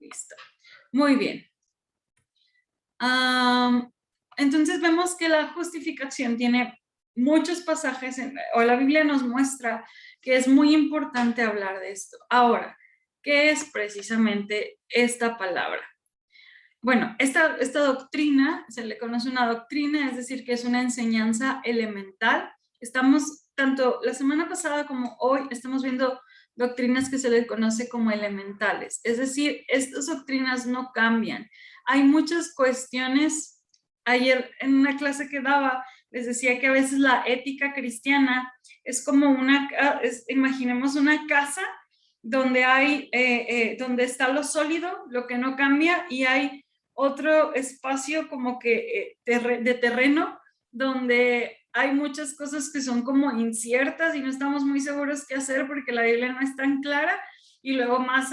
Listo. Muy bien. Entonces vemos que la justificación tiene muchos pasajes, o la Biblia nos muestra que es muy importante hablar de esto. Ahora, ¿qué es precisamente esta palabra? Bueno, esta doctrina, se le conoce una doctrina, es decir, que es una enseñanza elemental. Estamos, tanto la semana pasada como hoy, estamos viendo doctrinas que se le conoce como elementales. Es decir, estas doctrinas no cambian. Hay muchas cuestiones. Ayer en una clase que daba, les decía que a veces la ética cristiana es como imaginemos una casa donde donde está lo sólido, lo que no cambia, y hay otro espacio como que de terreno donde hay muchas cosas que son como inciertas y no estamos muy seguros qué hacer porque la Biblia no es tan clara, y luego más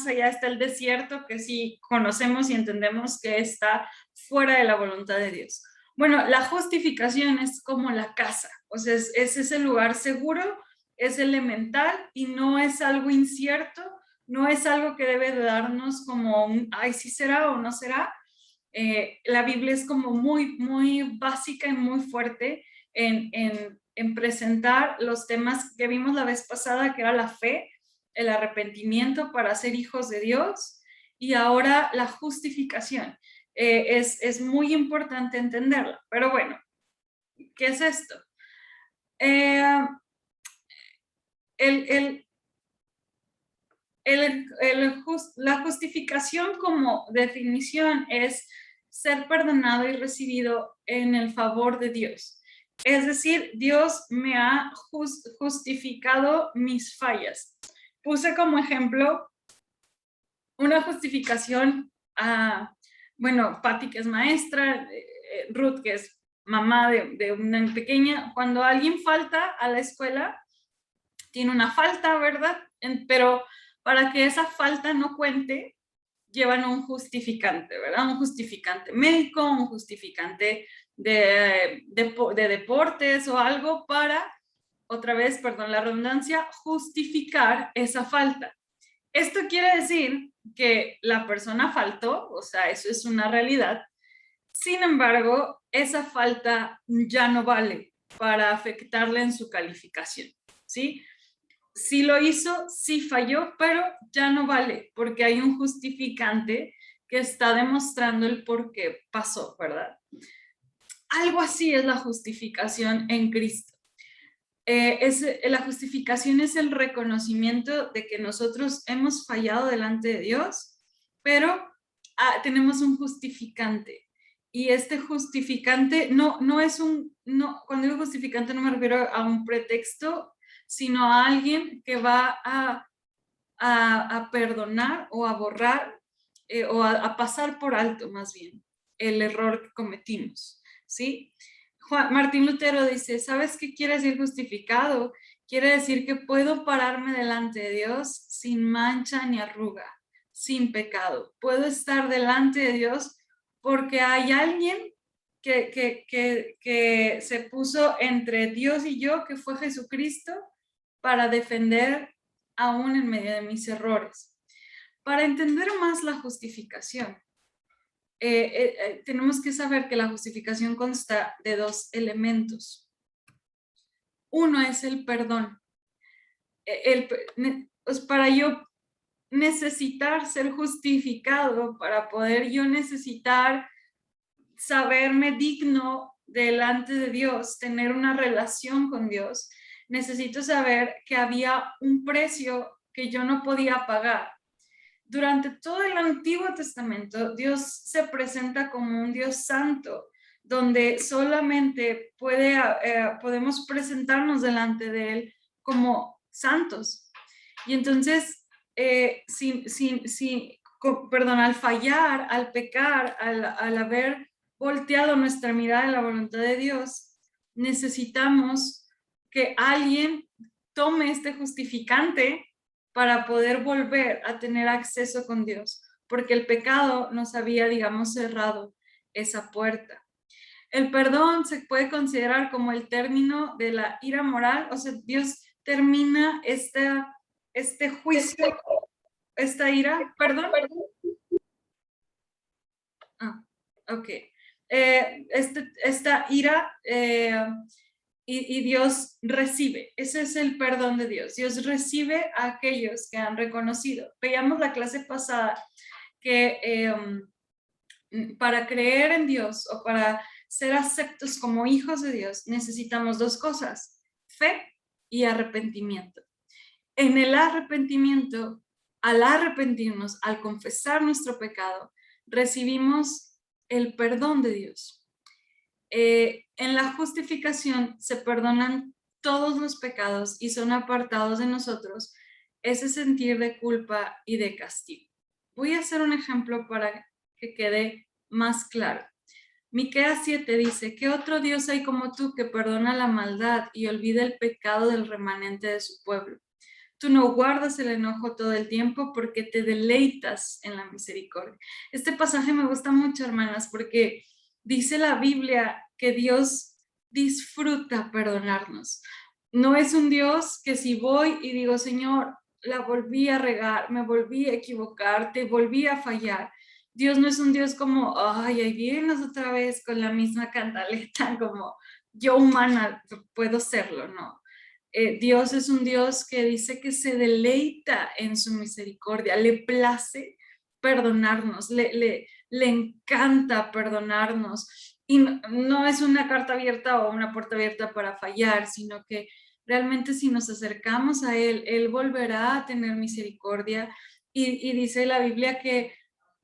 allá está el desierto que sí conocemos y entendemos que está fuera de la voluntad de Dios. Bueno, la justificación es como la casa, o sea, es ese lugar seguro, es elemental y no es algo incierto, no es algo que debe de darnos como un, ay, sí será o no será. La Biblia es como muy básica y muy fuerte en presentar los temas que vimos la vez pasada, que era la fe, el arrepentimiento para ser hijos de Dios, y ahora la justificación. Es muy importante entenderla, pero bueno, ¿qué es esto? El, el, la justificación como definición es ser perdonado y recibido en el favor de Dios. Es decir, Dios me ha justificado mis fallas. Puse como ejemplo una justificación a, bueno, Patti, que es maestra, Ruth, que es mamá de una pequeña. Cuando alguien falta a la escuela, tiene una falta, ¿verdad? Pero para que esa falta no cuente, llevan un justificante, ¿verdad? Un justificante médico, un justificante de deportes o algo para, otra vez, perdón la redundancia, justificar esa falta. Esto quiere decir que la persona faltó, o sea, eso es una realidad. Sin embargo, esa falta ya no vale para afectarle en su calificación, ¿sí? Sí lo hizo, sí falló, pero ya no vale, porque hay un justificante que está demostrando el por qué pasó, ¿verdad? Algo así es la justificación en Cristo. La justificación es el reconocimiento de que nosotros hemos fallado delante de Dios, pero tenemos un justificante. Y este justificante no es cuando digo justificante no me refiero a un pretexto, sino a alguien que va a perdonar o a borrar o a pasar por alto más bien el error que cometimos, ¿sí? Martín Lutero dice, ¿sabes qué quiere decir justificado? Quiere decir que puedo pararme delante de Dios sin mancha ni arruga, sin pecado. Puedo estar delante de Dios porque hay alguien que se puso entre Dios y yo, que fue Jesucristo, para defender aún en medio de mis errores. Para entender más la justificación, tenemos que saber que la justificación consta de dos elementos. Uno es el perdón. Pues para yo necesitar ser justificado, para poder yo necesitar saberme digno delante de Dios, tener una relación con Dios, necesito saber que había un precio que yo no podía pagar. Durante todo el Antiguo Testamento, Dios se presenta como un Dios santo, donde solamente podemos presentarnos delante de Él como santos. Y entonces, al fallar, al pecar, al haber volteado nuestra mirada en la voluntad de Dios, necesitamos que alguien tome este justificante para poder volver a tener acceso con Dios, porque el pecado nos había, digamos, cerrado esa puerta. El perdón se puede considerar como el término de la ira moral, o sea, Dios termina este juicio, esta ira, perdón. Ah, ok. Esta ira y Dios recibe. Ese es el perdón de Dios. Dios recibe a aquellos que han reconocido. Veíamos la clase pasada que para creer en Dios o para ser aceptos como hijos de Dios necesitamos dos cosas: fe y arrepentimiento. En el arrepentimiento, al arrepentirnos, al confesar nuestro pecado, recibimos el perdón de Dios. En la justificación se perdonan todos los pecados y son apartados de nosotros ese sentir de culpa y de castigo. Voy a hacer un ejemplo para que quede más claro. Miqueas 7 dice: ¿qué otro Dios hay como tú que perdona la maldad y olvida el pecado del remanente de su pueblo? Tú no guardas el enojo todo el tiempo porque te deleitas en la misericordia. Este pasaje me gusta mucho, hermanas, porque dice la Biblia que Dios disfruta perdonarnos. No es un Dios que si voy y digo, Señor, la volví a regar, me volví a equivocar, te volví a fallar. Dios no es un Dios como, ay, ahí vienes otra vez con la misma cantaleta, como yo humana puedo serlo, no. Dios es un Dios que dice que se deleita en su misericordia, le place perdonarnos, le encanta perdonarnos. Y no es una carta abierta o una puerta abierta para fallar, sino que realmente si nos acercamos a Él volverá a tener misericordia. Y dice la Biblia que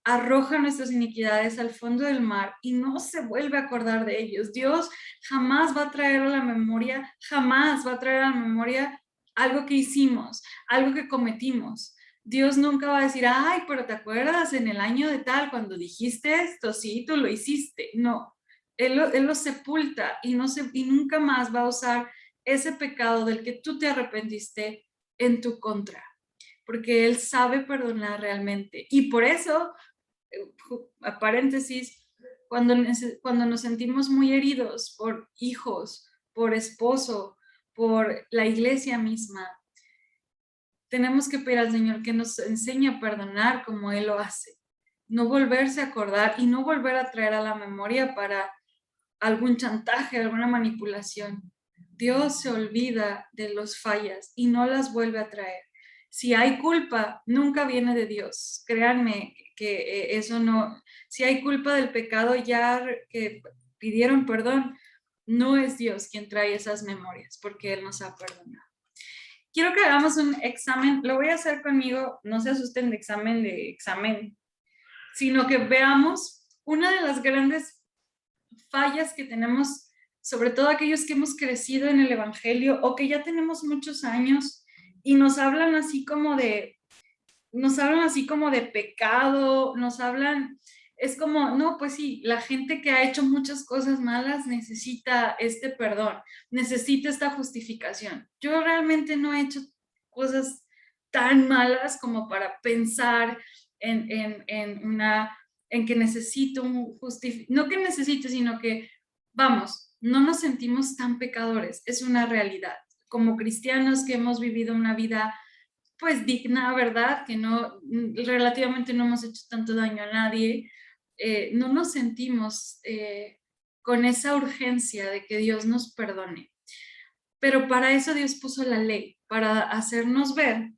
arroja nuestras iniquidades al fondo del mar y no se vuelve a acordar de ellos. Dios jamás va a traer a la memoria, jamás va a traer a la memoria algo que hicimos, algo que cometimos. Dios nunca va a decir, ay, pero ¿te acuerdas en el año de tal cuando dijiste esto? Sí, tú lo hiciste. No, Él lo sepulta y, y nunca más va a usar ese pecado del que tú te arrepentiste en tu contra, porque Él sabe perdonar realmente. Y por eso, a paréntesis, cuando nos sentimos muy heridos por hijos, por esposo, por la iglesia misma, tenemos que pedir al Señor que nos enseñe a perdonar como Él lo hace. No volverse a acordar y no volver a traer a la memoria para algún chantaje, alguna manipulación. Dios se olvida de los fallas y no las vuelve a traer. Si hay culpa, nunca viene de Dios. Créanme que eso no, si hay culpa del pecado ya que pidieron perdón, no es Dios quien trae esas memorias, porque Él nos ha perdonado. Quiero que hagamos un examen, lo voy a hacer conmigo, no se asusten de examen, sino que veamos una de las grandes fallas que tenemos, sobre todo aquellos que hemos crecido en el Evangelio o que ya tenemos muchos años y nos hablan así como de pecado, nos hablan, es como, no, pues sí, la gente que ha hecho muchas cosas malas necesita este perdón, necesita esta justificación. Yo realmente no he hecho cosas tan malas como para pensar en que necesito un no que necesite, sino que, vamos, no nos sentimos tan pecadores, es una realidad. Como cristianos que hemos vivido una vida pues digna, ¿verdad? Que no, relativamente no hemos hecho tanto daño a nadie, no nos sentimos con esa urgencia de que Dios nos perdone. Pero para eso Dios puso la ley, para hacernos ver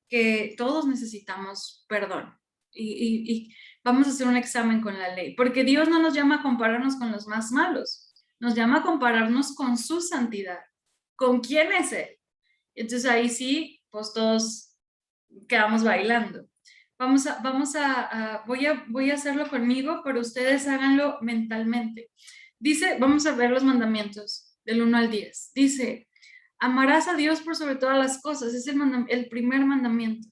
que todos necesitamos perdón. Y vamos a hacer un examen con la ley, porque Dios no nos llama a compararnos con los más malos, nos llama a compararnos con su santidad, con quién es Él. Entonces ahí sí, pues todos quedamos bailando. Voy a hacerlo conmigo, pero ustedes háganlo mentalmente. Dice, vamos a ver los mandamientos del 1 al 10. Dice, amarás a Dios por sobre todas las cosas. Es el primer mandamiento.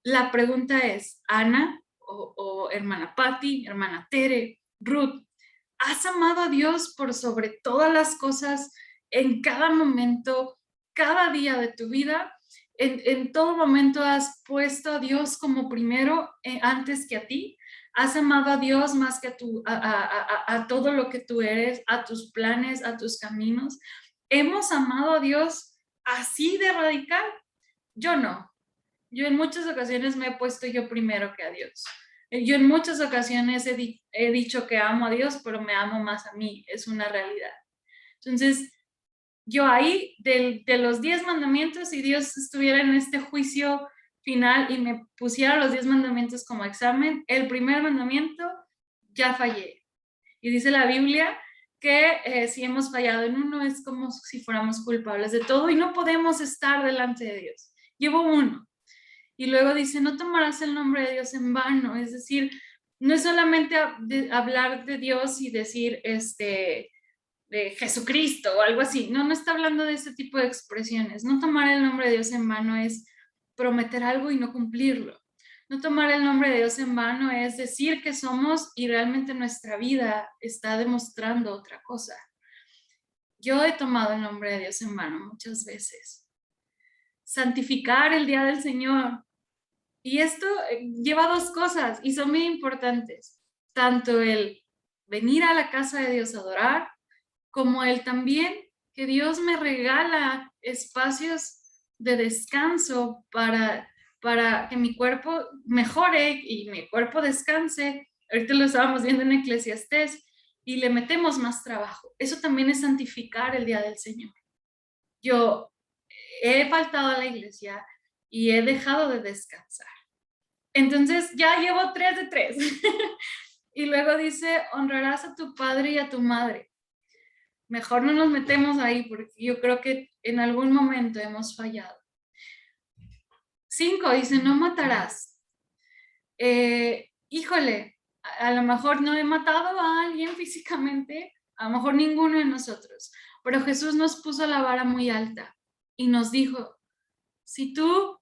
La pregunta es, Ana o hermana Patti, hermana Tere, Ruth, ¿has amado a Dios por sobre todas las cosas en cada momento, cada día de tu vida? En todo momento has puesto a Dios como primero antes que a ti. Has amado a Dios más que a todo lo que tú eres, a tus planes, a tus caminos. ¿Hemos amado a Dios así de radical? Yo no. Yo en muchas ocasiones me he puesto yo primero que a Dios. Yo en muchas ocasiones he dicho que amo a Dios, pero me amo más a mí, es una realidad. Entonces, yo ahí, de los 10 mandamientos, si Dios estuviera en este juicio final y me pusiera los 10 mandamientos como examen, el primer mandamiento ya fallé. Y dice la Biblia que si hemos fallado en uno es como si fuéramos culpables de todo y no podemos estar delante de Dios. Llevo uno. Y luego dice, no tomarás el nombre de Dios en vano. Es decir, no es solamente hablar de Dios y decir, de Jesucristo o algo así. No, no está hablando de ese tipo de expresiones. No tomar el nombre de Dios en vano es prometer algo y no cumplirlo. No tomar el nombre de Dios en vano es decir que somos y realmente nuestra vida está demostrando otra cosa. Yo he tomado el nombre de Dios en vano muchas veces. Santificar el día del Señor. Y esto lleva dos cosas y son muy importantes. Tanto el venir a la casa de Dios a adorar, como el también que Dios me regala espacios de descanso para que mi cuerpo mejore y mi cuerpo descanse. Ahorita lo estábamos viendo en Eclesiastés y le metemos más trabajo. Eso también es santificar el día del Señor. Yo he faltado a la iglesia y he dejado de descansar. Entonces ya llevo 3 de 3. Y luego dice, honrarás a tu padre y a tu madre. Mejor no nos metemos ahí porque yo creo que en algún momento hemos fallado. 5, dice, no matarás. Híjole, a lo mejor no he matado a alguien físicamente, a lo mejor ninguno de nosotros, pero Jesús nos puso la vara muy alta y nos dijo, si tú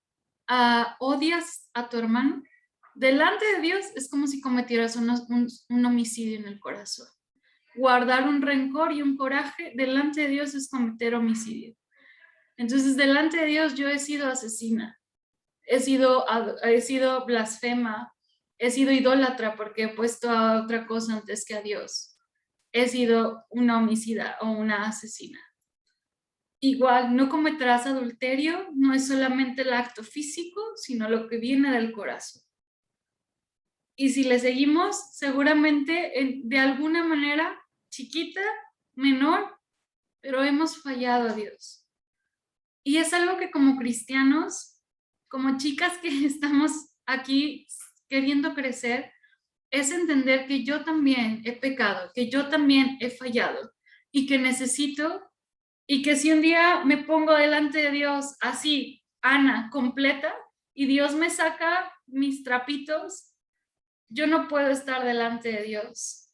odias a tu hermano, delante de Dios es como si cometieras un homicidio en el corazón. Guardar un rencor y un coraje delante de Dios es cometer homicidio. Entonces, delante de Dios yo he sido asesina, he sido blasfema, he sido idólatra porque he puesto a otra cosa antes que a Dios. He sido una homicida o una asesina. Igual, no cometerás adulterio, no es solamente el acto físico, sino lo que viene del corazón. Y si le seguimos, seguramente de alguna manera chiquita, menor, pero hemos fallado a Dios. Y es algo que como cristianos, como chicas que estamos aquí queriendo crecer, es entender que yo también he pecado, que yo también he fallado y que necesito, y que si un día me pongo delante de Dios así, Ana, completa, y Dios me saca mis trapitos, yo no puedo estar delante de Dios.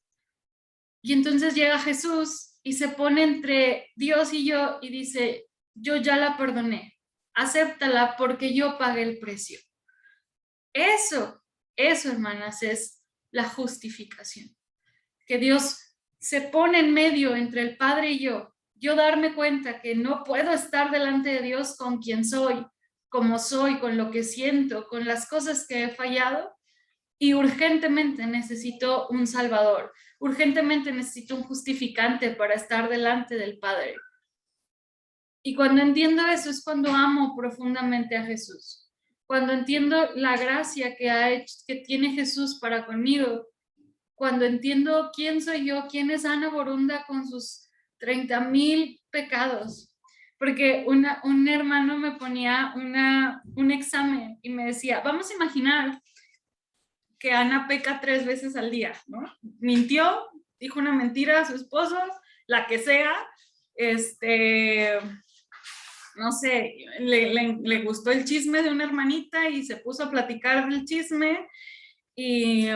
Y entonces llega Jesús y se pone entre Dios y yo y dice, yo ya la perdoné, acéptala porque yo pagué el precio. Eso, hermanas, es la justificación. Que Dios se pone en medio entre el Padre y yo darme cuenta que no puedo estar delante de Dios con quien soy, como soy, con lo que siento, con las cosas que he fallado, y urgentemente necesito un Salvador, urgentemente necesito un justificante para estar delante del Padre. Y cuando entiendo eso es cuando amo profundamente a Jesús. Cuando entiendo la gracia que tiene Jesús para conmigo, cuando entiendo quién soy yo, quién es Ana Borunda con sus 30,000 pecados. Porque un hermano me ponía un examen y me decía, vamos a imaginar que Ana peca 3 veces al día, ¿no? Mintió, dijo una mentira a su esposo, la que sea, no sé, le gustó el chisme de una hermanita y se puso a platicar del chisme y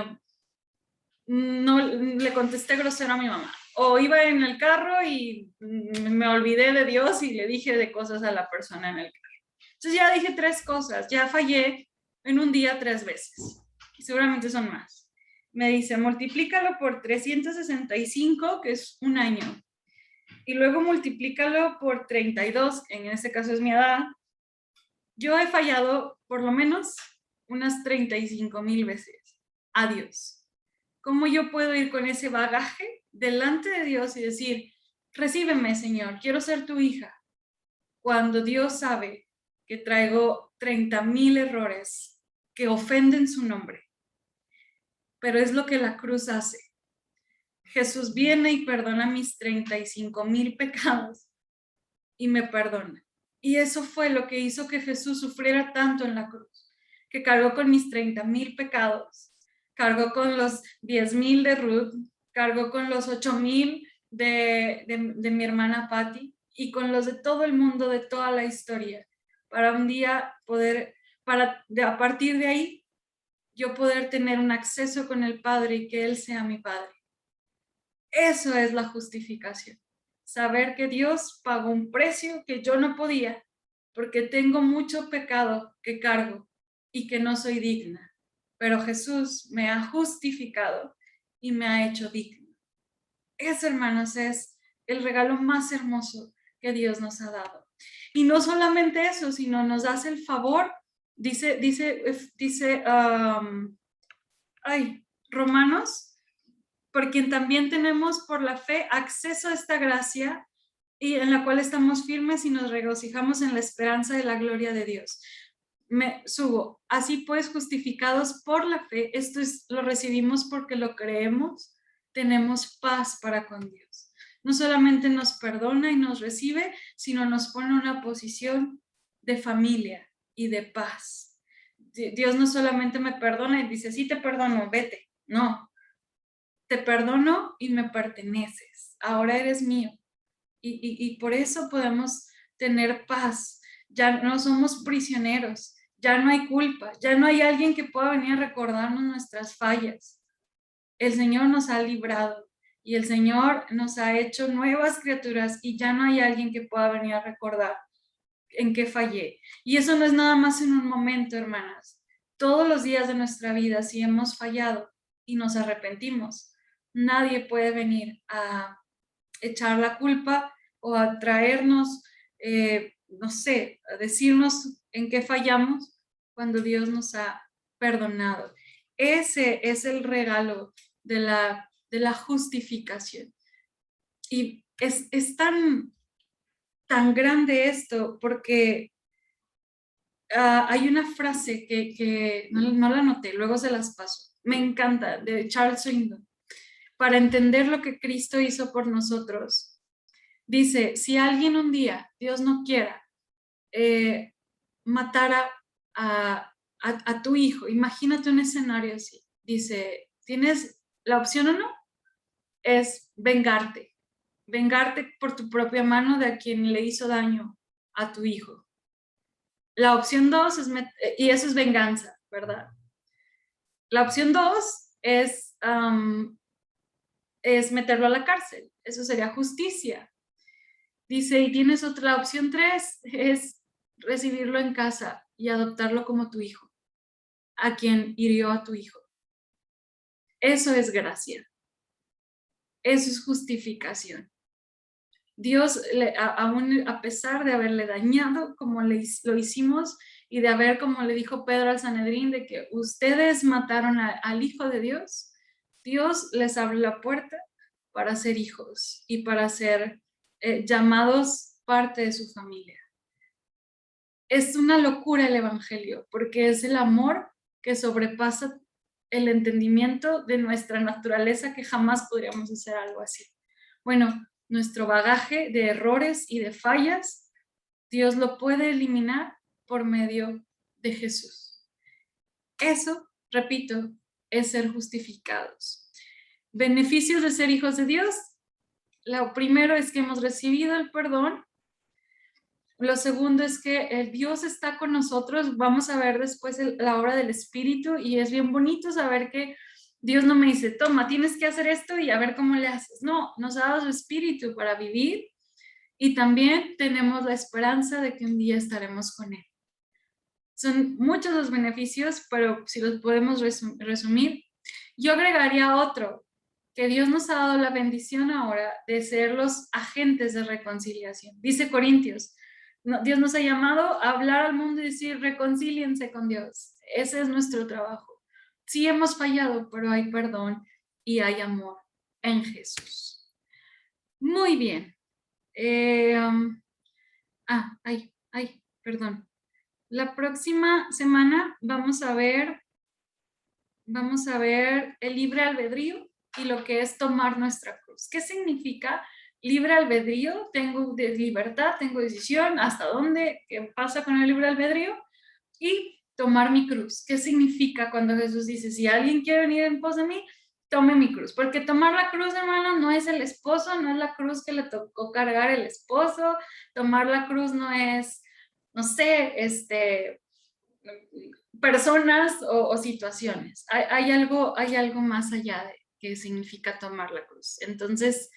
no le contesté grosero a mi mamá. O iba en el carro y me olvidé de Dios y le dije de cosas a la persona en el carro. Entonces ya dije 3 cosas, ya fallé en un día 3 veces. Y seguramente son más. Me dice, multiplícalo por 365, que es un año. Y luego multiplícalo por 32, en ese caso es mi edad. Yo he fallado por lo menos unas 35,000 veces a Dios. ¿Cómo yo puedo ir con ese bagaje delante de Dios y decir, recíbeme, Señor, quiero ser tu hija? Cuando Dios sabe que traigo 30,000 errores que ofenden su nombre. pero es lo que la cruz hace. Jesús viene y perdona mis 35,000 pecados y me perdona. Y eso fue lo que hizo que Jesús sufriera tanto en la cruz, que cargó con mis 30,000 pecados, cargó con los 10,000 de Ruth, cargó con los 8,000 de mi hermana Patty y con los de todo el mundo, de toda la historia, para un día poder, a partir de ahí, yo poder tener un acceso con el Padre y que Él sea mi Padre. Eso es la justificación. Saber que Dios pagó un precio que yo no podía, porque tengo mucho pecado que cargo y que no soy digna. Pero Jesús me ha justificado y me ha hecho digna. Eso, hermanos, es el regalo más hermoso que Dios nos ha dado. Y no solamente eso, sino nos hace el favor, dice Romanos, por quien también tenemos por la fe acceso a esta gracia y en la cual estamos firmes y nos regocijamos en la esperanza de la gloria de Dios. Subo, así pues, justificados por la fe, esto es, lo recibimos porque lo creemos, tenemos paz para con Dios. No solamente nos perdona y nos recibe, sino nos pone en una posición de familia y de paz. Dios no solamente me perdona y dice, sí te perdono, vete. No, te perdono y me perteneces. Ahora eres mío. Y por eso podemos tener paz. Ya no somos prisioneros, ya no hay culpa, ya no hay alguien que pueda venir a recordarnos nuestras fallas. El Señor nos ha librado y el Señor nos ha hecho nuevas criaturas y ya no hay alguien que pueda venir a recordar en qué fallé. Y eso no es nada más en un momento, hermanas. Todos los días de nuestra vida, si hemos fallado y nos arrepentimos, nadie puede venir a echar la culpa o a traernos, no sé, a decirnos en qué fallamos cuando Dios nos ha perdonado. Ese es el regalo de la justificación. Y es tan grande esto porque hay una frase que no la anoté, luego se las paso. Me encanta, de Charles Swindoll. Para entender lo que Cristo hizo por nosotros, dice, si alguien un día, Dios no quiera, matara a tu hijo, imagínate un escenario así. Dice, tienes la opción uno, es vengarte por tu propia mano de a quien le hizo daño a tu hijo. La opción dos y eso es venganza, ¿verdad? La opción dos es meterlo a la cárcel, eso sería justicia. Dice, y tienes otra, la opción tres es recibirlo en casa y adoptarlo como tu hijo, a quien hirió a tu hijo. Eso es gracia. Eso es justificación. Dios, aún a pesar de haberle dañado como lo hicimos y de haber, como le dijo Pedro al Sanedrín, de que ustedes mataron al Hijo de Dios, Dios les abre la puerta para ser hijos y para ser llamados parte de su familia. Es una locura el Evangelio, porque es el amor que sobrepasa el entendimiento de nuestra naturaleza, que jamás podríamos hacer algo así. Bueno, nuestro bagaje de errores y de fallas, Dios lo puede eliminar por medio de Jesús. Eso, repito, es ser justificados. Beneficios de ser hijos de Dios. Lo primero es que hemos recibido el perdón. Lo segundo es que el Dios está con nosotros. Vamos a ver después la obra del Espíritu y es bien bonito saber que Dios no me dice, toma, tienes que hacer esto y a ver cómo le haces. No, nos ha dado su Espíritu para vivir y también tenemos la esperanza de que un día estaremos con Él. Son muchos los beneficios, pero si los podemos resumir, yo agregaría otro, que Dios nos ha dado la bendición ahora de ser los agentes de reconciliación. Dice Corintios, Dios nos ha llamado a hablar al mundo y decir, reconcíliense con Dios. Ese es nuestro trabajo. Sí hemos fallado, pero hay perdón y hay amor en Jesús. Muy bien. Perdón. La próxima semana vamos a ver vamos a ver el libre albedrío y lo que es tomar nuestra cruz. ¿Qué significa libre albedrío? Tengo libertad, tengo decisión, hasta dónde, qué pasa con el libre albedrío. Y tomar mi cruz. ¿Qué significa cuando Jesús dice, si alguien quiere venir en pos de mí, tome mi cruz? Porque tomar la cruz, hermano, no es el esposo, no es la cruz que le tocó cargar el esposo. Tomar la cruz no es, no sé, personas o situaciones. Hay algo más allá de qué significa tomar la cruz. Entonces,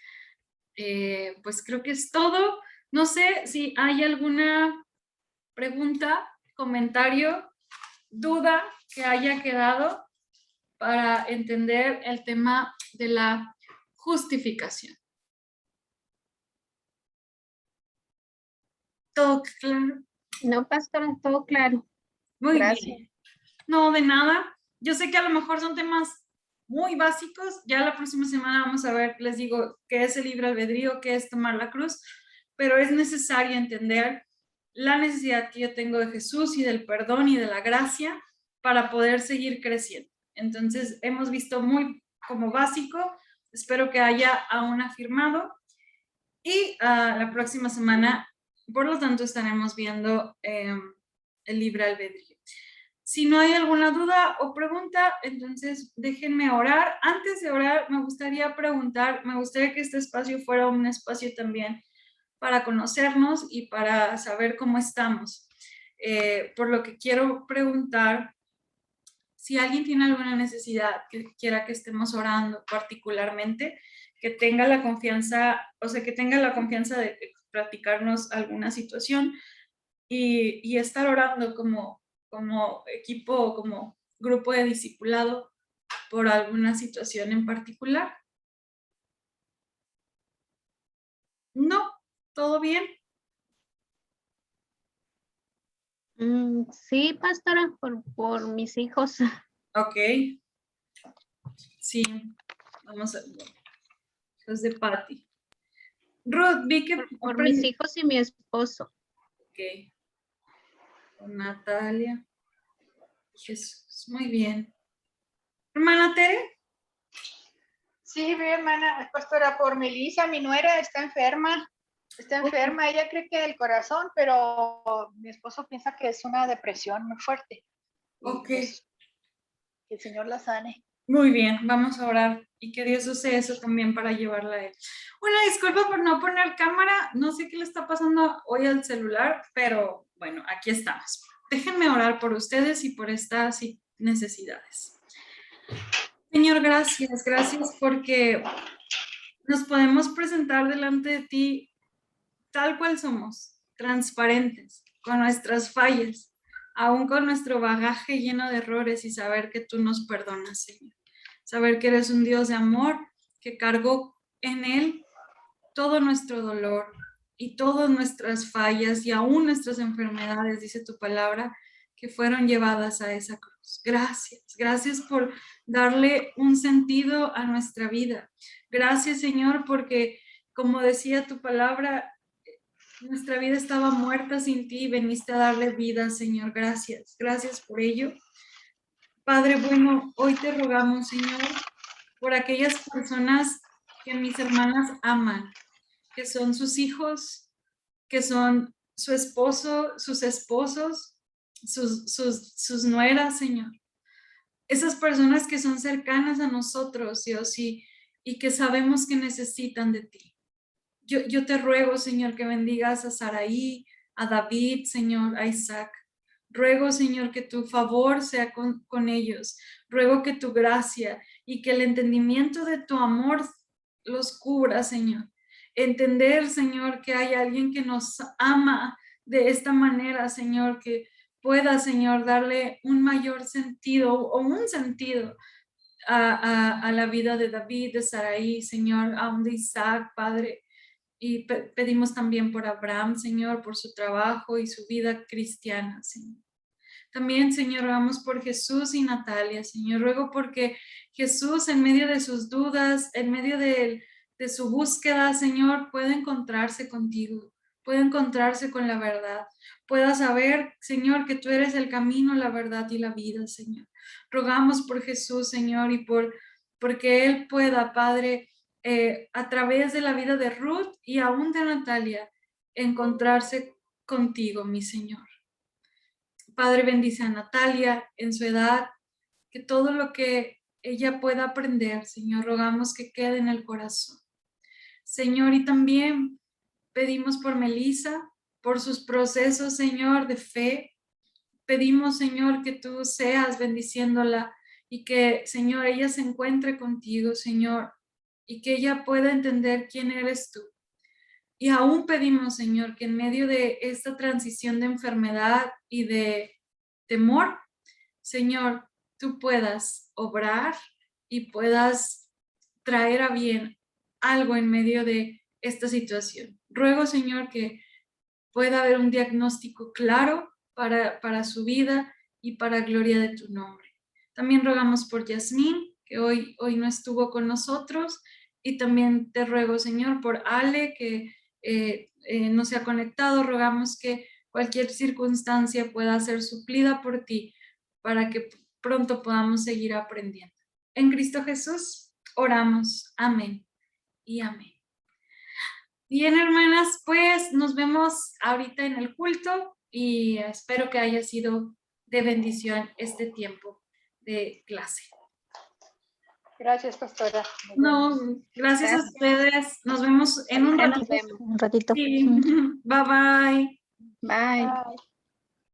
pues creo que es todo. No sé si hay alguna pregunta, comentario, duda que haya quedado para entender el tema de la justificación. ¿Todo claro? No, pastora, todo claro. Muy Gracias. bien. No, de nada. Yo sé que a lo mejor son temas muy básicos. Ya la próxima semana vamos a ver, les digo, qué es el libre albedrío, qué es tomar la cruz, pero es necesario entender la necesidad que yo tengo de Jesús y del perdón y de la gracia para poder seguir creciendo. Entonces, hemos visto muy como básico. Espero que haya aún afirmado. Y la próxima semana, por lo tanto, estaremos viendo el libre albedrío. Si no hay alguna duda o pregunta, entonces déjenme orar. Antes de orar, me gustaría preguntar, me gustaría que este espacio fuera un espacio también para conocernos y para saber cómo estamos. Por lo que quiero preguntar, si alguien tiene alguna necesidad que quiera que estemos orando particularmente, que tenga la confianza, o sea, que tenga la confianza de platicarnos alguna situación y estar orando como equipo o como grupo de discipulado por alguna situación en particular. No, todo bien. Sí, pastora, por mis hijos. Ok. Sí, vamos a ver. Hijos de Patty. Ruth, vi que... Por mis hijos y mi esposo. Ok. Con Natalia. Jesús, muy bien. Hermana Tere. Sí, mi hermana, pastora, por Melissa, mi nuera está enferma. Está enferma, ella cree que del corazón, pero mi esposo piensa que es una depresión muy fuerte. Ok. Pues, que el Señor la sane. Muy bien, vamos a orar y que Dios use eso también para llevarla a él. Una disculpa por no poner cámara, no sé qué le está pasando hoy al celular, pero bueno, aquí estamos. Déjenme orar por ustedes y por estas necesidades. Señor, gracias porque nos podemos presentar delante de ti tal cual somos, transparentes, con nuestras fallas, aún con nuestro bagaje lleno de errores y saber que tú nos perdonas, Señor. Saber que eres un Dios de amor que cargó en él todo nuestro dolor y todas nuestras fallas y aún nuestras enfermedades, dice tu palabra, que fueron llevadas a esa cruz. Gracias por darle un sentido a nuestra vida. Gracias, Señor, porque como decía tu palabra, nuestra vida estaba muerta sin ti, veniste a darle vida, Señor. Gracias por ello. Padre bueno, hoy te rogamos, Señor, por aquellas personas que mis hermanas aman, que son sus hijos, que son su esposo, sus esposos, sus nueras, Señor. Esas personas que son cercanas a nosotros, Dios, y que sabemos que necesitan de ti. Yo te ruego, Señor, que bendigas a Saraí, a David, Señor, a Isaac. Ruego, Señor, que tu favor sea con ellos. Ruego que tu gracia y que el entendimiento de tu amor los cubra, Señor. Entender, Señor, que hay alguien que nos ama de esta manera, Señor, que pueda, Señor, darle un mayor sentido o un sentido a la vida de David, de Saraí, Señor, aún de Isaac, Padre. Y pedimos también por Abraham, Señor, por su trabajo y su vida cristiana, Señor. También, Señor, oramos por Jesús y Natalia, Señor. Ruego porque Jesús, en medio de sus dudas, en medio de su búsqueda, Señor, pueda encontrarse contigo, pueda encontrarse con la verdad, pueda saber, Señor, que tú eres el camino, la verdad y la vida, Señor. Rogamos por Jesús, Señor, y porque Él pueda, Padre, a través de la vida de Ruth y aún de Natalia, encontrarse contigo, mi Señor. Padre, bendice a Natalia en su edad, que todo lo que ella pueda aprender, Señor, rogamos que quede en el corazón. Señor, y también pedimos por Melissa, por sus procesos, Señor, de fe. Pedimos, Señor, que tú seas bendiciéndola y que, Señor, ella se encuentre contigo, Señor, y que ella pueda entender quién eres tú. Y aún pedimos, Señor, que en medio de esta transición de enfermedad y de temor, Señor, tú puedas obrar y puedas traer a bien algo en medio de esta situación. Ruego, Señor, que pueda haber un diagnóstico claro para su vida y para gloria de tu nombre. También rogamos por Yasmín, que hoy no estuvo con nosotros, y también te ruego, Señor, por Ale, que no se ha conectado. Rogamos que cualquier circunstancia pueda ser suplida por ti para que pronto podamos seguir aprendiendo. En Cristo Jesús oramos. Amén y amén. Bien, hermanas, pues nos vemos ahorita en el culto y espero que haya sido de bendición este tiempo de clase. Gracias, pastora. No, gracias a ustedes. Nos vemos en un Ya nos ratito. vemos. Un ratito. Sí. Bye bye. Bye. Bye.